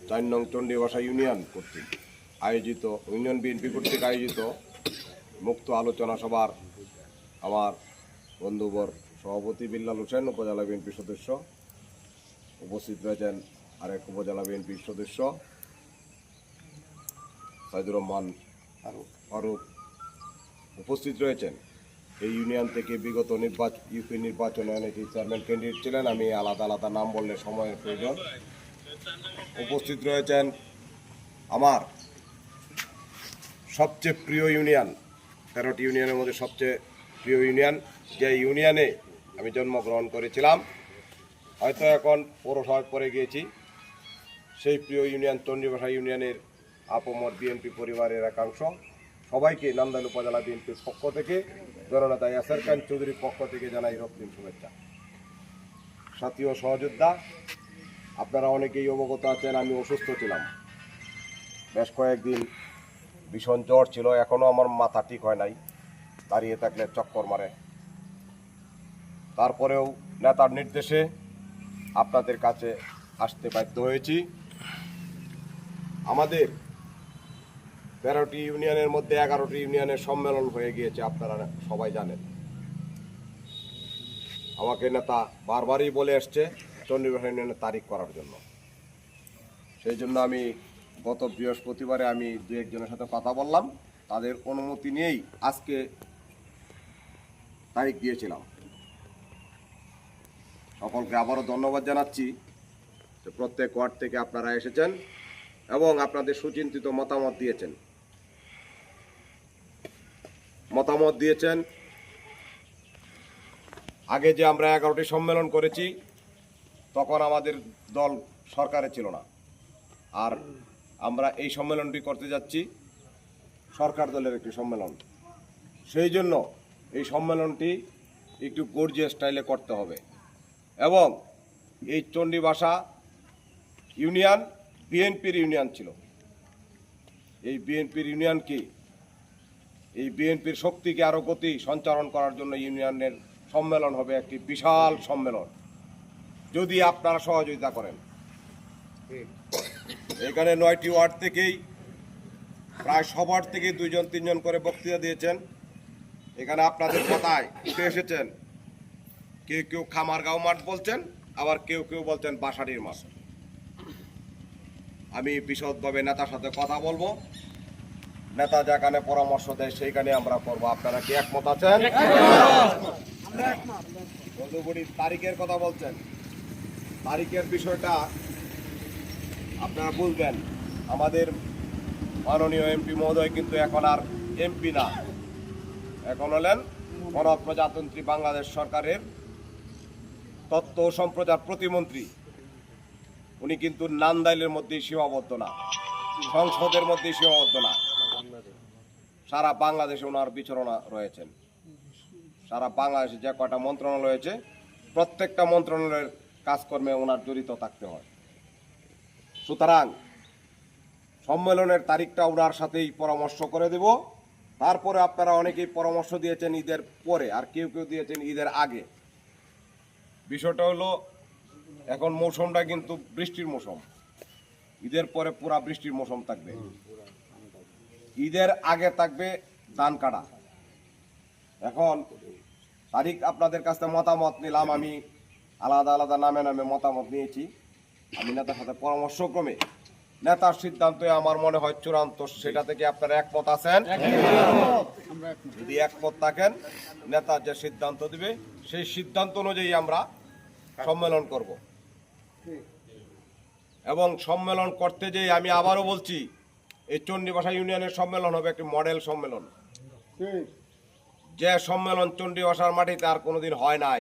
4 নং চণ্ডীবাসা ইউনিয়ন কর্তৃক আয়োজিত ইউনিয়ন বিএনপি কর্তৃক আয়োজিত মুক্ত আলোচনা সভার আমার বন্ধুবর সভাপতি বিল্লাল হোসেন, উপজেলা বিএনপি সদস্য, উপস্থিত রয়েছেন আরেক উপজেলা বিএনপির সদস্য সাইদুর রহমান ফারুক, উপস্থিত রয়েছেন এই ইউনিয়ন থেকে বিগত ইউপি নির্বাচনে অনেকেই চেয়ারম্যান ক্যান্ডিডেট ছিলেন। আমি আলাদা আলাদা নাম বললে সময়ের প্রয়োজন। উপস্থিত রয়েছেন আমার সবচেয়ে প্রিয় ইউনিয়ন, 13টি ইউনিয়নের মধ্যে সবচেয়ে প্রিয় ইউনিয়ন, যে ইউনিয়নে আমি জন্মগ্রহণ করেছিলাম, হয়তো এখন পৌরসভায় পড়ে গিয়েছি। সেই প্রিয় ইউনিয়ন চণ্ডীবাসা ইউনিয়নের আপমর বিএনপি পরিবারের একাংশ সবাইকে নান্দাইল উপজেলা বিএনপির পক্ষ থেকে, জননেতা ইয়াসের খান চৌধুরীর পক্ষ থেকে জানাই রক্তিম শুভেচ্ছা। সাথী ও সহযোদ্ধা, আপনারা অনেকেই অবগত আছেন আমি অসুস্থ ছিলাম, বেশ কয়েকদিন ভীষণ জ্বর ছিল, এখনও আমার মাথা ঠিক হয় নাই, দাঁড়িয়ে থাকলে চক্কর মারে। তারপরেও নেতার নির্দেশে আপনাদের কাছে আসতে বাধ্য হয়েছি। আমাদের 13টি ইউনিয়নের মধ্যে 11টি ইউনিয়নের সম্মেলন হয়ে গিয়েছে, আপনারা সবাই জানেন। আমাকে নেতা বারবারই বলে আসছে চণ্ডীবাসা ইউনিয়নের তারিখ করার জন্য। সেই জন্য আমি গত বৃহস্পতিবারে আমি দু একজনের সাথে কথা বললাম, তাদের অনুমতি নিয়েই আজকে তারিখ দিয়েছিলাম। সকলকে আবারও ধন্যবাদ জানাচ্ছি যে প্রত্যেক ওয়ার্ড থেকে আপনারা এসেছেন এবং আপনাদের সুচিন্তিত মতামত দিয়েছেন। আগে যে আমরা 11টি সম্মেলন করেছি তখন আমাদের দল সরকারে ছিল না, আর আমরা এই সম্মেলনটি করতে যাচ্ছি সরকার দলের একটি সম্মেলন। সেই জন্য এই সম্মেলনটি একটু গর্জিয়াস স্টাইলে করতে হবে এবং এই চণ্ডীবাসা ইউনিয়ন বিএনপির ইউনিয়ন ছিল। এই বিএনপির ইউনিয়নকে, এই বিএনপির শক্তিকে আরও গতি সঞ্চারণ করার জন্য ইউনিয়নের সম্মেলন হবে একটি বিশাল সম্মেলন, যদি আপনারা সহযোগিতা করেন। এখানে 9টি ওয়ার্ড থেকেই প্রায় সবার থেকে 2-3জন করে বক্তৃতা দিয়েছেন। এখানে আপনাদের কথায় উঠে এসেছেন, কেউ কেউ খামারগাঁও মাঠ বলছেন, আবার কেউ কেউ বলছেন বাসাডির মাঠ। আমি বিশদভাবে নেতার সাথে কথা বলবো, নেতা যেখানে পরামর্শ দেয় সেইখানে আমরা করবো। আপনারা কি একমত আছেন? তদুপরি তারিখের কথা বলছেন, তারিখের বিষয়টা আপনারা বুঝবেন। আমাদের মাননীয় এমপি মহোদয় কিন্তু এখন আর এমপি না, এখন হলেন গণপ্রজাতন্ত্রী বাংলাদেশ সরকারের তথ্য ও সম্প্রচার প্রতিমন্ত্রী। উনি কিন্তু নান্দাইলের মধ্যেই সীমাবদ্ধ না, সংসদের মধ্যেই সীমাবদ্ধ না, সারা বাংলাদেশে ওনার বিচরণ রয়েছেন। সারা বাংলাদেশে যে কয়টা মন্ত্রণালয় রয়েছে প্রত্যেকটা মন্ত্রণালয়ের কাজকর্মে ওনার জড়িত থাকতে হয়। সুতরাং সম্মেলনের তারিখটা ওনার সাথেই পরামর্শ করে দেব। তারপরে আপনারা অনেকেই পরামর্শ দিয়েছেন ঈদের পরে, আর কেউ কেউ দিয়েছেন ঈদের আগে। বিষয়টা হলো এখন মৌসুমটা কিন্তু বৃষ্টির মৌসুম, ঈদের পরে পুরা বৃষ্টির মৌসুম থাকবে। ঈদের আগে থাকবে ধান কাটা। এখন তারিখ আপনাদের কাছ থেকে মতামত নিলাম, আমি আলাদা আলাদা নামে নামে মতামত নিয়েছি। আমি নেতার সাথে পরামর্শক্রমে নেতার সিদ্ধান্ত আমার মনে হয় চূড়ান্ত, সেটা থেকে আপনারা একমত আছেন? যদি একমত থাকেন, নেতা যে সিদ্ধান্ত দিবে সেই সিদ্ধান্ত অনুযায়ী আমরা সম্মেলন করব। এবং সম্মেলন করতে যেয়ে আমি আবারও বলছি, এই চণ্ডীবাসা ইউনিয়নের সম্মেলন হবে একটি মডেল সম্মেলন। যে সম্মেলন চণ্ডীবাসার মাটিতে আর কোনোদিন হয় নাই।